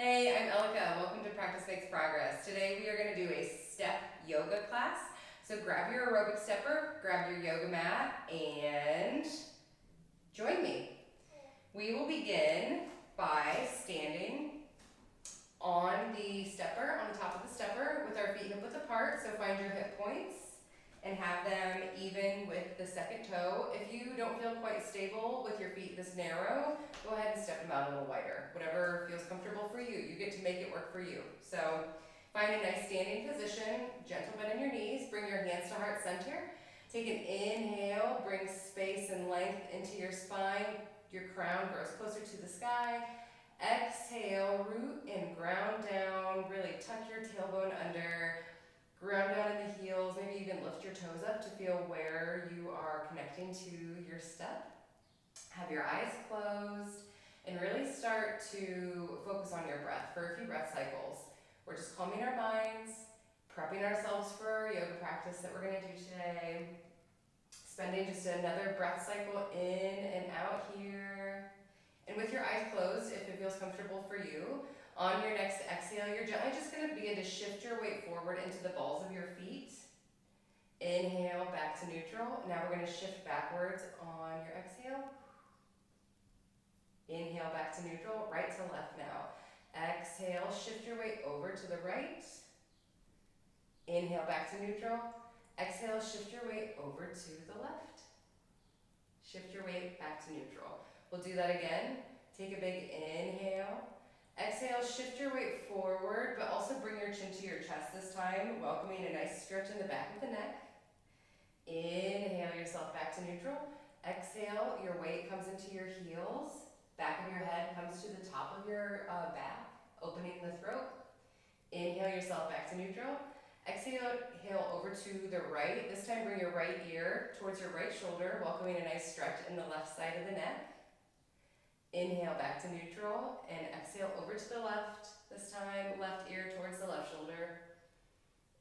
Hey, I'm Elika. Welcome to Practice Makes Progress. Today we are going to do a step yoga class. So grab your aerobic stepper, grab your yoga mat, and join me. We will begin by standing on the stepper, on the top of the stepper, with our feet hip width apart. So find your hip points and have them even with the second toe. If you don't feel quite stable with your feet this narrow, go ahead and step them out a little wider. Whatever feels comfortable for you. You get to make it work for you. So find a nice standing position, gentle bend in your knees, bring your hands to heart center. Take an inhale, bring space and length into your spine. Your crown grows closer to the sky. Exhale, root and ground down. Really tuck your tailbone under. Ground down in the heels, maybe even lift your toes up to feel where you are connecting to your step. Have your eyes closed and really start to focus on your breath for a few breath cycles. We're just calming our minds, prepping ourselves for our yoga practice that we're going to do today. Spending just another breath cycle in and out here. And with your eyes closed, if it feels comfortable for you, on your next exhale, you're gently just going to begin to shift your weight forward into the balls of your feet. Inhale, back to neutral. Now we're going to shift backwards on your exhale. Inhale, back to neutral, right to left now. Exhale, shift your weight over to the right. Inhale, back to neutral. Exhale, shift your weight over to the left. Shift your weight back to neutral. We'll do that again. Take a big inhale. Exhale, shift your weight forward, but also bring your chin to your chest this time, welcoming a nice stretch in the back of the neck. Inhale yourself back to neutral. Exhale, your weight comes into your heels. Back of your head comes to the top of your back, opening the throat. Inhale yourself back to neutral. Exhale over to the right. This time bring your right ear towards your right shoulder, welcoming a nice stretch in the left side of the neck. Inhale back to neutral and exhale over to the left. This time left ear towards the left shoulder.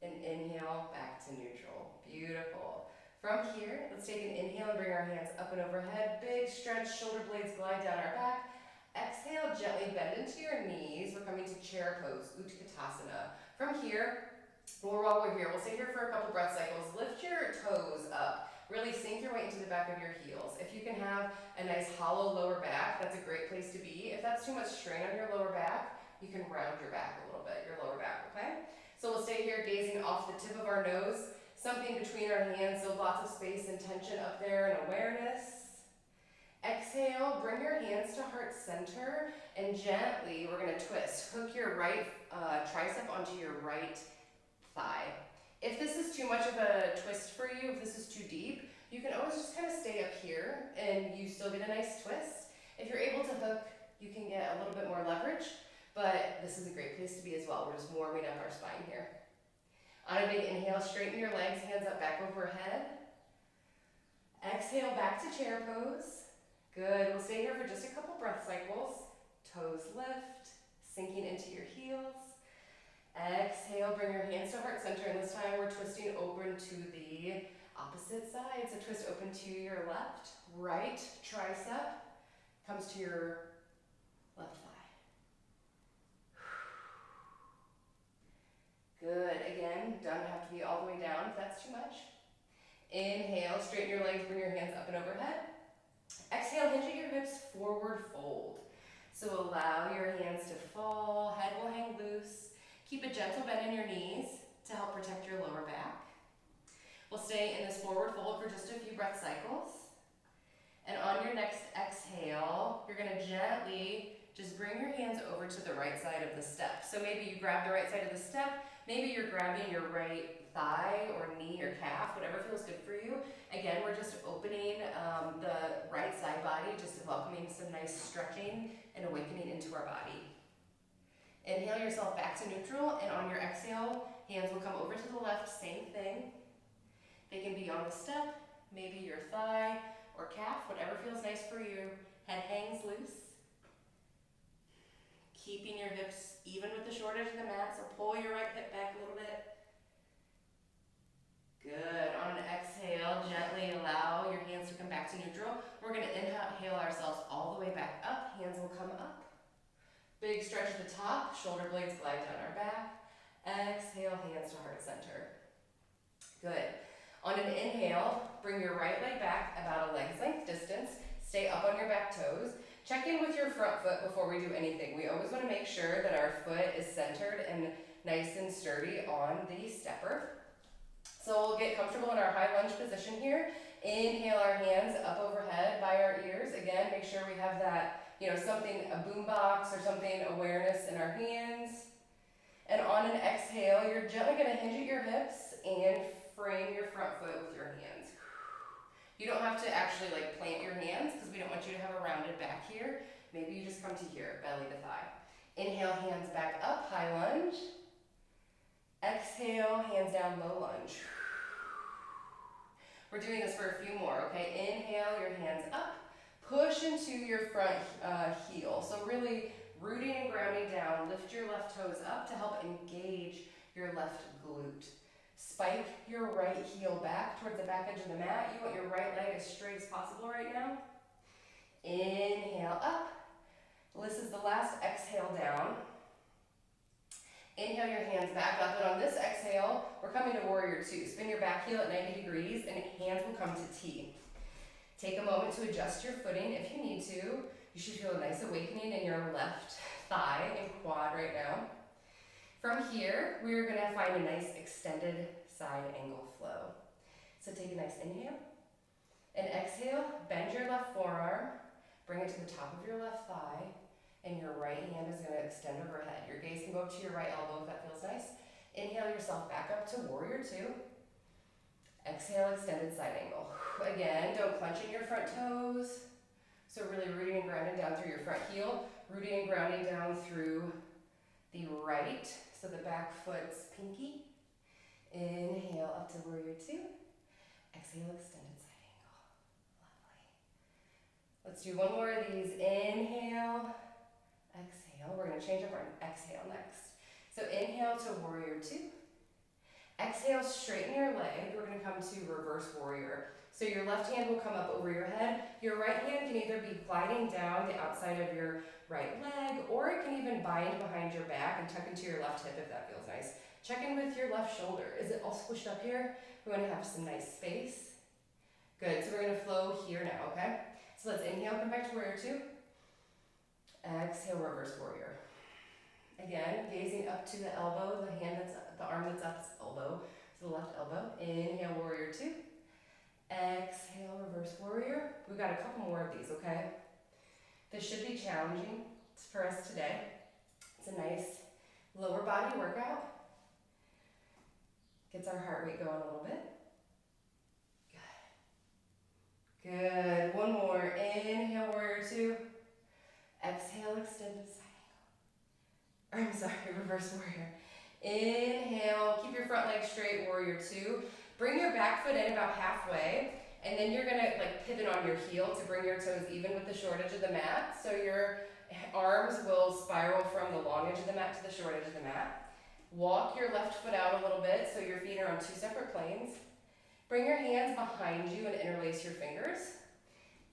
And inhale back to neutral. Beautiful. From here, let's take an inhale and bring our hands up and overhead. Big stretch, shoulder blades glide down our back. Exhale, gently bend into your knees. We're coming to chair pose, Utkatasana. From here, while we're here, we'll stay here for a couple breath cycles. Lift your toes up. Really sink your weight into the back of your heels. If you can have a nice hollow lower back, that's a great place to be. If that's too much strain on your lower back, you can round your back a little bit, your lower back, okay? So we'll stay here gazing off the tip of our nose, something between our hands, so lots of space and tension up there and awareness. Exhale, bring your hands to heart center, and gently we're gonna twist. Hook your right tricep onto your right thigh. If this is too much of a twist for you, if this is too deep, you can always just kind of stay up here and you still get a nice twist. If you're able to hook, you can get a little bit more leverage, but this is a great place to be as well. We're just warming up our spine here. On a big inhale, straighten your legs, hands up back overhead. Exhale, back to chair pose. Good, we'll stay here for just a couple breath cycles. Toes lift, sinking into your heels. Exhale, bring your hands to heart center, and this time we're twisting open to the opposite side. So twist open to your left, right tricep comes to your left thigh. Good, again, don't have to be all the way down if that's too much. Inhale, straighten your legs, bring your hands up and overhead. Exhale, hinge at your hips, forward fold. So allow your hands to fall, head will hang loose. Keep a gentle bend in your knees to help protect your lower back. We'll stay in this forward fold for just a few breath cycles. And on your next exhale, you're gonna gently just bring your hands over to the right side of the step. So maybe you grab the right side of the step, maybe you're grabbing your right thigh or knee or calf, whatever feels good for you. Again, we're just opening the right side body, just welcoming some nice stretching and awakening into our body. Inhale yourself back to neutral, and on your exhale, hands will come over to the left, same thing. They can be on the step, maybe your thigh or calf, whatever feels nice for you. Head hangs loose. Keeping your hips even with the short edge of the mat, so pull your right hip back a little bit. Good, on an exhale, gently allow your hands to come back to neutral. We're gonna inhale ourselves all the way back up, hands will come up. Big stretch at the top, shoulder blades glide down our back. Exhale, hands to heart center. Good. On an inhale, bring your right leg back about a leg's length distance. Stay up on your back toes. Check in with your front foot before we do anything. We always want to make sure that our foot is centered and nice and sturdy on the stepper. So we'll get comfortable in our high lunge position here. Inhale our hands up overhead by our ears. Again, make sure we have that, something, a boom box or something, awareness in our hands. And on an exhale, you're gently going to hinge at your hips and frame your front foot with your hands. You don't have to actually plant your hands because we don't want you to have a rounded back here. Maybe you just come to here, belly to thigh. Inhale, hands back up, high lunge. Exhale, hands down, low lunge. We're doing this for a few more, okay? Inhale, your hands up. Push into your front heel. So really rooting and grounding down. Lift your left toes up to help engage your left glute. Spike your right heel back towards the back edge of the mat. You want your right leg as straight as possible right now. Inhale up. This is the last exhale down. Inhale your hands back up, and on this exhale, we're coming to warrior two. Spin your back heel at 90 degrees, and hands will come to T. Take a moment to adjust your footing if you need to. You should feel a nice awakening in your left thigh and quad right now. From here, we're gonna find a nice extended side angle flow. So take a nice inhale, and exhale, bend your left forearm, bring it to the top of your left thigh, and your right hand is going to extend overhead. Your gaze can go up to your right elbow if that feels nice. Inhale yourself back up to warrior two. Exhale, extended side angle. Again, don't clench in your front toes. So really rooting and grounding down through your front heel, rooting and grounding down through the right, so the back foot's pinky. Inhale up to warrior two. Exhale, extended side angle. Lovely. Let's do one more of these. Inhale. Exhale, we're going to change up our exhale next. So inhale to warrior two. Exhale, straighten your leg. We're going to come to reverse warrior. So your left hand will come up over your head. Your right hand can either be gliding down the outside of your right leg, or it can even bind behind your back and tuck into your left hip if that feels nice. Check in with your left shoulder. Is it all squished up here? We want to have some nice space. Good, so we're going to flow here now, okay? So let's inhale, come back to warrior two. Exhale, reverse warrior. Again, gazing up to the elbow, the arm that's up is elbow, so the left elbow. Inhale, warrior two. Exhale, reverse warrior. We've got a couple more of these, okay? This should be challenging for us today. It's a nice lower body workout. Gets our heart rate going a little bit. Good. Good. One more. Inhale, warrior two. Exhale, extended side angle. Reverse warrior. Inhale, keep your front leg straight, warrior two. Bring your back foot in about halfway, and then you're gonna pivot on your heel to bring your toes even with the short edge of the mat. So your arms will spiral from the long edge of the mat to the short edge of the mat. Walk your left foot out a little bit so your feet are on two separate planes. Bring your hands behind you and interlace your fingers.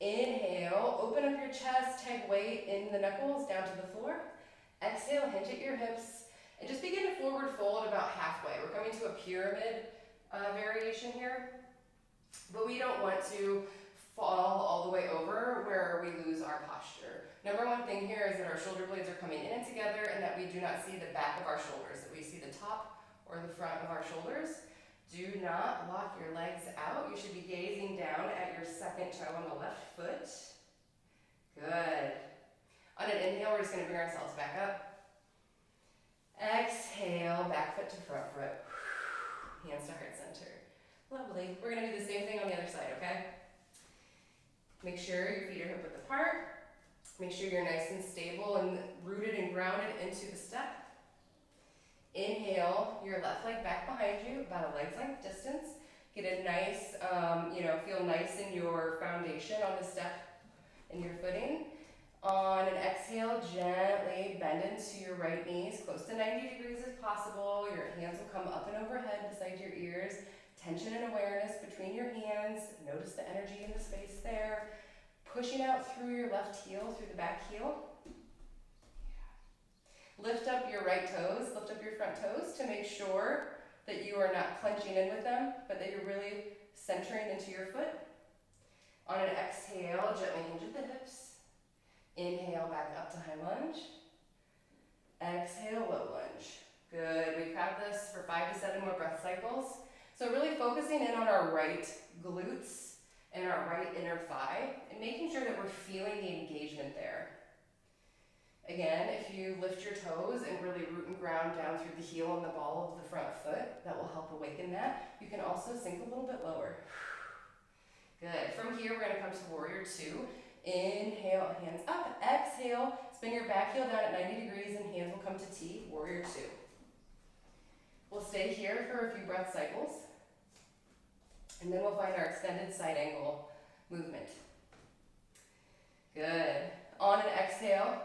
Inhale, open up your chest, tag weight in the knuckles down to the floor. Exhale, hinge at your hips, and just begin to forward fold about halfway. We're coming to a pyramid variation here, but we don't want to fall all the way over where we lose our posture. Number one thing here is that our shoulder blades are coming in together and that we do not see the back of our shoulders, that we see the top or the front of our shoulders. Do not lock your legs out. You should be gazing down at your second toe on the left foot. Good. On an inhale, we're just going to bring ourselves back up. Exhale, back foot to front foot. Hands to heart center. Lovely. We're going to do the same thing on the other side, okay? Make sure your feet are hip width apart. Make sure you're nice and stable and rooted and grounded into the step. Inhale, your left leg back behind you, about a leg's length distance. Get a nice, feel nice in your foundation on the step in your footing. On an exhale, gently bend into your right knees, close to 90 degrees as possible. Your hands will come up and overhead beside your ears. Tension and awareness between your hands. Notice the energy in the space there. Pushing out through your left heel, through the back heel. your right toes, lift up your front toes to make sure that you are not clenching in with them, but that you're really centering into your foot. On an exhale, gently hinge at the hips. Inhale, back up to high lunge. Exhale, low lunge. Good, we've got this for 5 to 7 more breath cycles. So really focusing in on our right glutes and our right inner thigh and making sure that we're feeling the engagement there. Again, if you lift your toes and really root and ground down through the heel and the ball of the front foot, that will help awaken that. You can also sink a little bit lower. Good. From here, we're going to come to warrior 2. Inhale, hands up. Exhale, spin your back heel down at 90 degrees and hands will come to T, warrior 2. We'll stay here for a few breath cycles. And then we'll find our extended side angle movement. Good. On an exhale,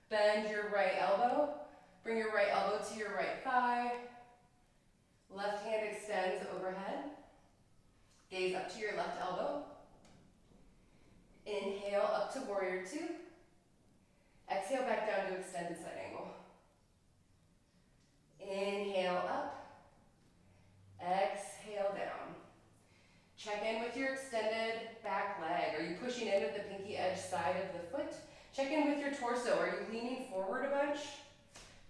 bend your right elbow. Bring your right elbow to your right thigh. Left hand extends overhead. Gaze up to your left elbow. Inhale up to warrior 2. Exhale back down to extended side angle. Inhale up. Exhale down. Check in with your extended back leg. Are you pushing in with the pinky edge side of the foot? Check in with your torso. Are you leaning forward a bunch?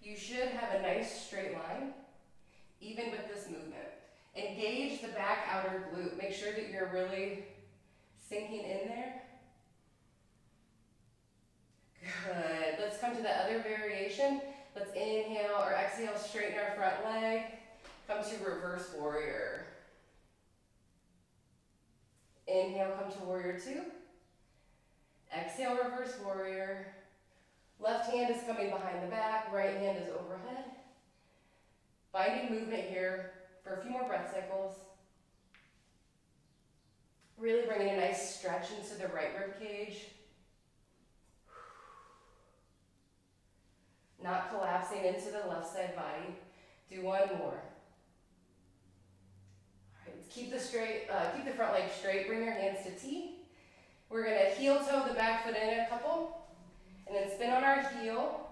You should have a nice straight line, even with this movement. Engage the back outer glute. Make sure that you're really sinking in there. Good. Let's come to the other variation. Let's inhale or exhale, straighten our front leg. Come to reverse warrior. Inhale, come to warrior 2. Exhale, reverse warrior. Left hand is coming behind the back, right hand is overhead. Finding movement here for a few more breath cycles. Really bringing a nice stretch into the right rib cage. Not collapsing into the left side body. Do one more. All right, keep the front leg straight. Bring your hands to T. We're going to heel toe the back foot in a couple, and then spin on our heel.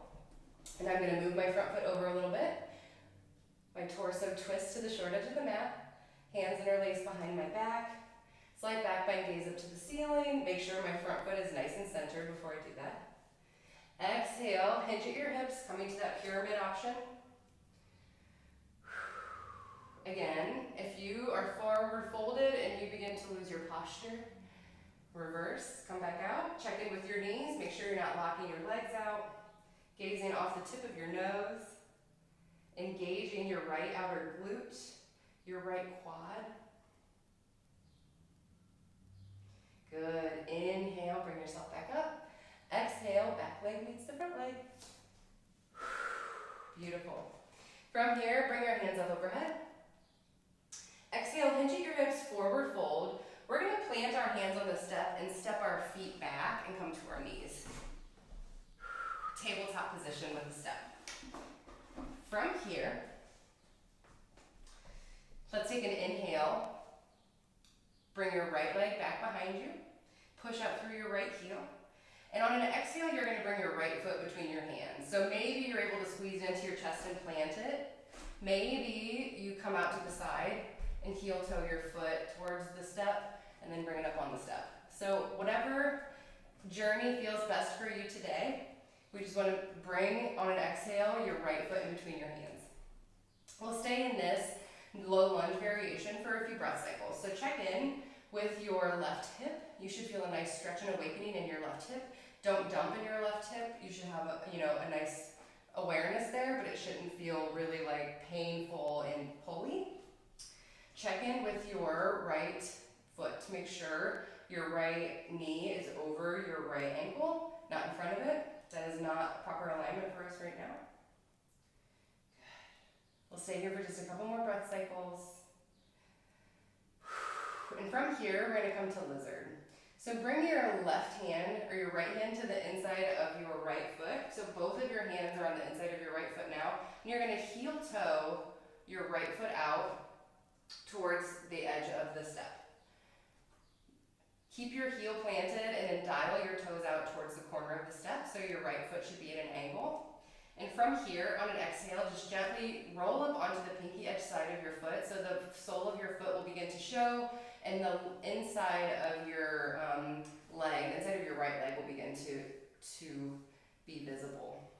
And I'm going to move my front foot over a little bit. My torso twists to the short edge of the mat. Hands interlace behind my back. Slight back bend, gaze up to the ceiling. Make sure my front foot is nice and centered before I do that. Exhale, hinge at your hips, coming to that pyramid option. Again, if you are forward folded and you begin to lose your posture, reverse, come back out, check in with your knees, make sure you're not locking your legs out, gazing off the tip of your nose, engaging your right outer glute, your right quad. Good, inhale, bring yourself back up. Exhale, back leg meets the front leg. Beautiful. From here, bring your hands up overhead. Exhale, hinge at your hips, forward fold. We're going to plant our hands on the step and step our feet back and come to our knees. Tabletop position with the step. From here, let's take an inhale. Bring your right leg back behind you. Push up through your right heel. And on an exhale, you're going to bring your right foot between your hands. So maybe you're able to squeeze into your chest and plant it. Maybe you come out to the side and heel toe your foot towards the step and then bring it up on the step. So whatever journey feels best for you today, we just want to bring on an exhale your right foot in between your hands. We'll stay in this low lunge variation for a few breath cycles. So check in with your left hip. You should feel a nice stretch and awakening in your left hip. Don't dump in your left hip. You should have a nice awareness there, but it shouldn't feel really like painful and pulley. Check in with your right foot to make sure your right knee is over your right ankle, not in front of it. That is not proper alignment for us right now. We'll stay here for just a couple more breath cycles. And from here, we're going to come to lizard. So bring your left hand or your right hand to the inside of your right foot. So both of your hands are on the inside of your right foot now. And you're going to heel toe your right foot out towards the edge of the step. Keep your heel planted and then dial your toes out towards the corner of the step so your right foot should be at an angle. And from here, on an exhale, just gently roll up onto the pinky edge side of your foot, so the sole of your foot will begin to show, and the inside of your leg, inside of your right leg will begin to be visible.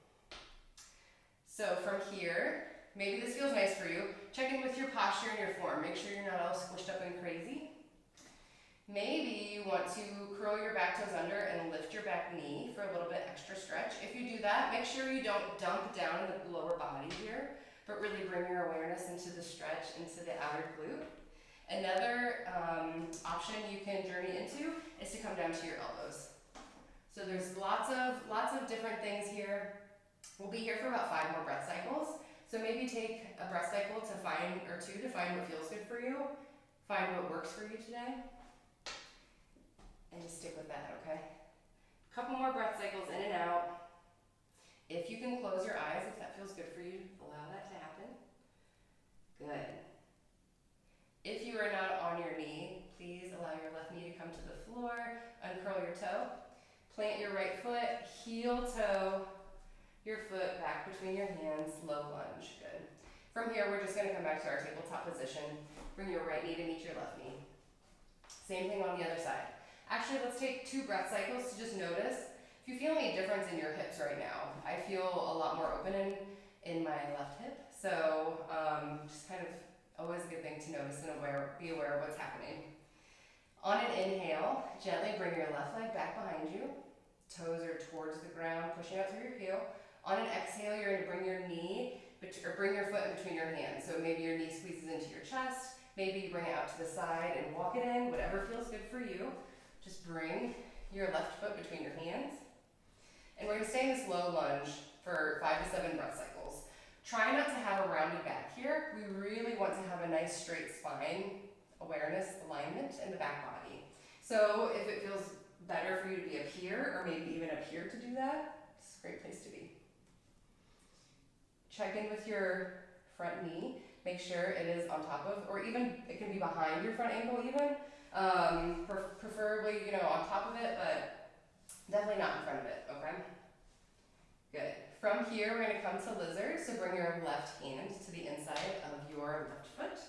So from here, maybe this feels nice for you. Check in with your posture and your form. Make sure you're not all squished up and crazy. Maybe you want to curl your back toes under and lift your back knee for a little bit extra stretch. If you do that, make sure you don't dump down in the lower body here, but really bring your awareness into the stretch, into the outer glute. Another option you can journey into is to come down to your elbows. So there's lots of different things here. We'll be here for about 5 more breath cycles. So maybe take a breath cycle to find, or 2 to find what feels good for you, find what works for you today. And just stick with that, okay? A couple more breath cycles in and out. If you can close your eyes, if that feels good for you, allow that to happen. Good. If you are not on your knee, please allow your left knee to come to the floor, uncurl your toe, plant your right foot, heel toe your foot back between your hands, low lunge, good. From here, we're just gonna come back to our tabletop position. Bring your right knee to meet your left knee. Same thing on the other side. Actually, let's take 2 breath cycles to just notice. If you feel any difference in your hips right now, I feel a lot more open in my left hip. So just kind of always a good thing to notice and be aware of what's happening. On an inhale, gently bring your left leg back behind you. Toes are towards the ground, pushing out through your heel. On an exhale, you're going to bring your knee, or bring your foot in between your hands. So maybe your knee squeezes into your chest. Maybe you bring it out to the side and walk it in, whatever feels good for you. Just bring your left foot between your hands. And we're going to stay in this low lunge for 5 to 7 breath cycles. Try not to have a rounded back here. We really want to have a nice straight spine, awareness, alignment in the back body. So if it feels better for you to be up here, or maybe even up here to do that, it's a great place to be. Check in with your front knee. Make sure it is on top of, or even it can be behind your front ankle even. Preferably, on top of it, but definitely not in front of it, okay? Good. From here, we're going to come to lizard, so bring your left hand to the inside of your left foot.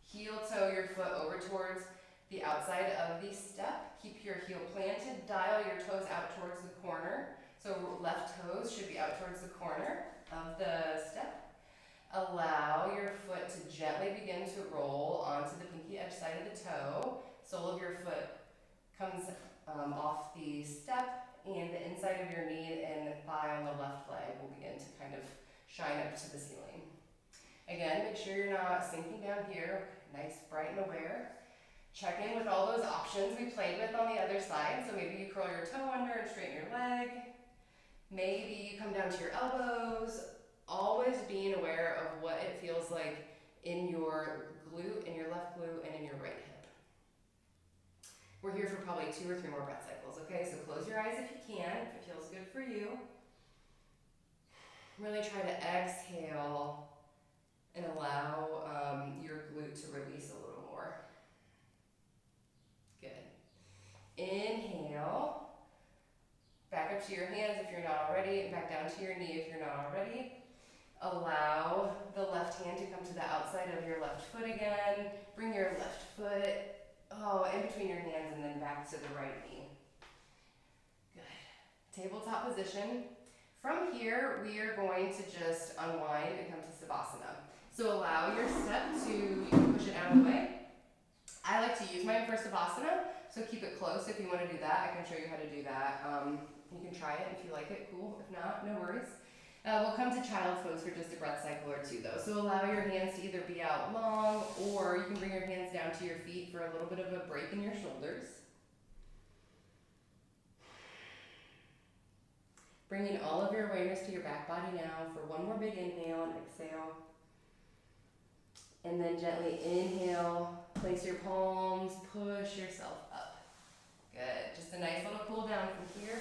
Heel toe your foot over towards the outside of the step. Keep your heel planted, dial your toes out towards the corner. So left toes should be out towards the corner of the step. Allow your foot to gently begin to roll onto the pinky edge side of the toe. Sole of your foot comes off the step, and the inside of your knee and thigh on the left leg will begin to kind of shine up to the ceiling. Again, make sure you're not sinking down here. Nice, bright and aware. Check in with all those options we played with on the other side. So maybe you curl your toe under and straighten your leg. Maybe you come down to your elbows. Always being aware of what it feels like in your glute, in your left glute, and in your right hip. We're here for probably 2 or 3 more breath cycles, okay? So close your eyes if you can, if it feels good for you. Really try to exhale and allow your glute to release a little more. Good. Inhale. Back up to your hands if you're not already, and back down to your knee if you're not already. Allow the left hand to come to the outside of your left foot again. Bring your left foot, in between your hands, and then back to the right knee. Good. Tabletop position. From here, we are going to just unwind and come to Savasana. So allow your step to, you can push it out of the way. I like to use mine for Savasana, so keep it close if you want to do that. I can show you how to do that. You can try it if you like it, cool. If not, no worries. We'll come to child's pose for just a breath cycle or 2 though. So allow your hands to either be out long, or you can bring your hands down to your feet for a little bit of a break in your shoulders. Bringing all of your awareness to your back body now for 1 more big inhale and exhale. And then gently inhale, place your palms, push yourself up. Good, just a nice little cool down from here.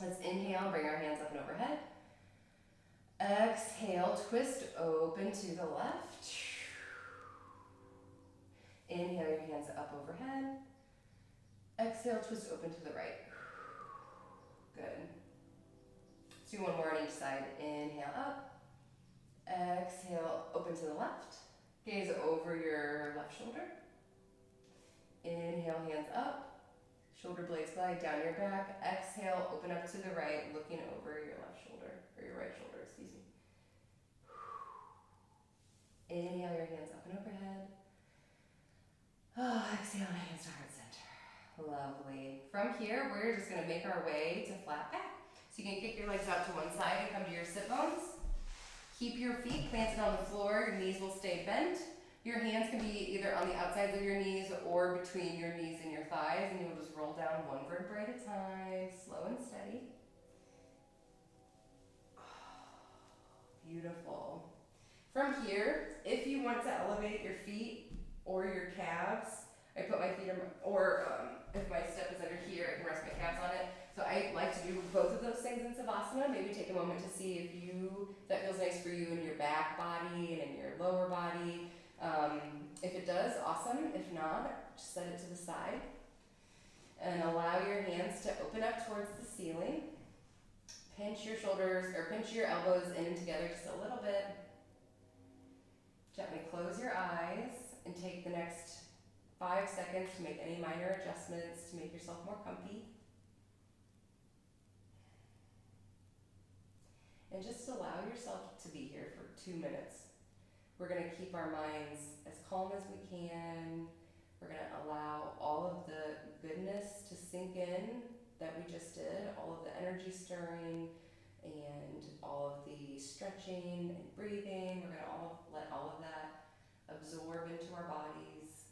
Let's inhale, bring our hands up and overhead. Exhale, twist open to the left. Inhale, your hands up overhead. Exhale, twist open to the right. Good. do one more on each side. Inhale up. Exhale, open to the left. Gaze over your left shoulder. Inhale, hands up. Shoulder blades glide down your back. Exhale, open up to the right, looking over your left shoulder, or your right shoulder, excuse me. Inhale your hands up and overhead. Exhale, hands to heart center. Lovely. From here, we're just gonna make our way to flat back. So you can kick your legs out to one side and come to your sit bones. Keep your feet planted on the floor, your knees will stay bent. Your hands can be either on the outsides of your knees or between your knees and your thighs, and you'll just roll down one vertebrae at a time, slow and steady. Beautiful. From here, if you want to elevate your feet or your calves, I put my feet on, if my step is under here, I can rest my calves on it. So I like to do both of those things in Savasana. Maybe take a moment to see if that feels nice for you in your back body and in your lower body. If it does, awesome. If not, just set it to the side. And allow your hands to open up towards the ceiling. Pinch your shoulders, or pinch your elbows in and together just a little bit. Gently close your eyes and take the next 5 seconds to make any minor adjustments to make yourself more comfy. And just allow yourself to be here for 2 minutes. We're going to keep our minds as calm as we can. We're going to allow all of the goodness to sink in that we just did, all of the energy stirring and all of the stretching and breathing. We're going to let all of that absorb into our bodies.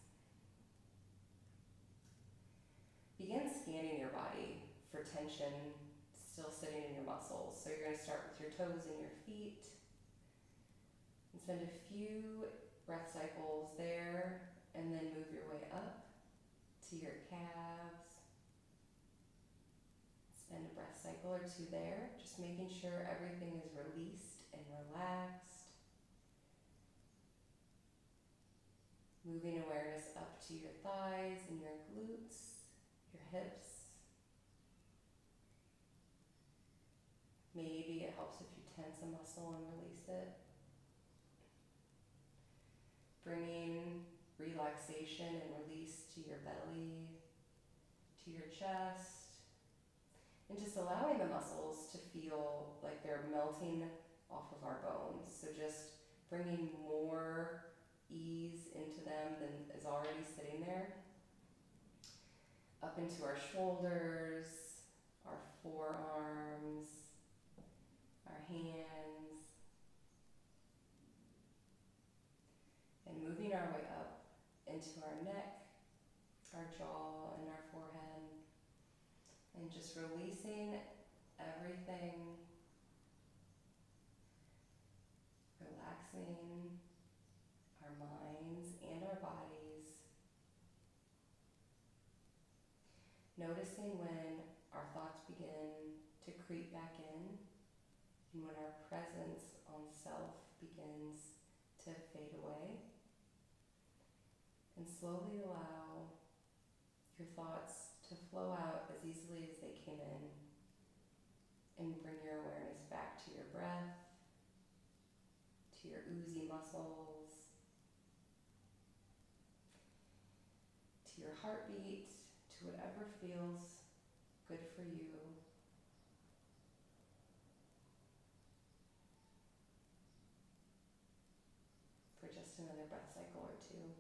Begin scanning your body for tension still sitting in your muscles. So you're going to start with your toes and your feet. And spend a few breath cycles there, and then move your way up to your calves. Spend a breath cycle or two there, just making sure everything is released and relaxed. Moving awareness up to your thighs and your glutes, your hips. Maybe it helps if you tense a muscle and release it. Bringing relaxation and release to your belly, to your chest, and just allowing the muscles to feel like they're melting off of our bones. So just bringing more ease into them than is already sitting there. Up into our shoulders, our forearms, our hands. And moving our way up into our neck, our jaw, and our forehead. And just releasing everything. Relaxing our minds and our bodies. Noticing when our thoughts begin to creep back in, and when our presence on self begins to fade away. And slowly allow your thoughts to flow out as easily as they came in. And bring your awareness back to your breath, to your oozy muscles, to your heartbeat, to whatever feels good for you. For just another breath cycle or two,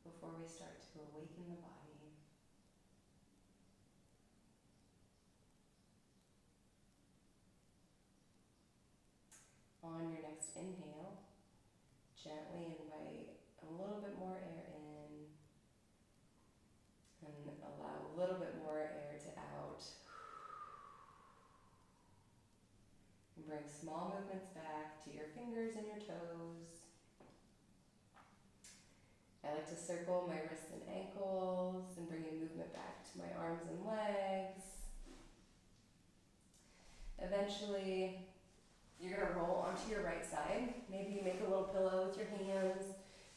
before we start to awaken the body. On your next inhale, gently invite a little bit more air in, and allow a little bit more air to out. And bring small movements back to your fingers and your toes. I like to circle my wrists and ankles and bringing movement back to my arms and legs. Eventually, you're going to roll onto your right side. Maybe you make a little pillow with your hands.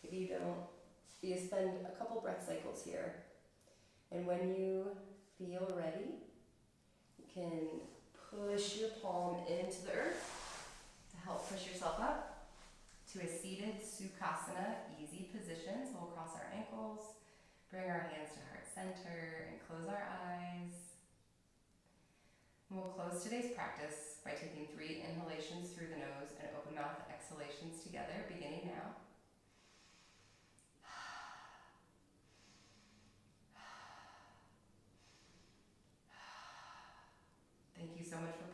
If you don't, you spend a couple breath cycles here. And when you feel ready, you can Push your palm into the earth to help push yourself up to a seated Sukhasana, easy position. So we'll cross our ankles, bring our hands to heart center, and close our eyes. And we'll close today's practice by taking 3 inhalations through the nose and open mouth exhalations together, beginning now. Thank you so much for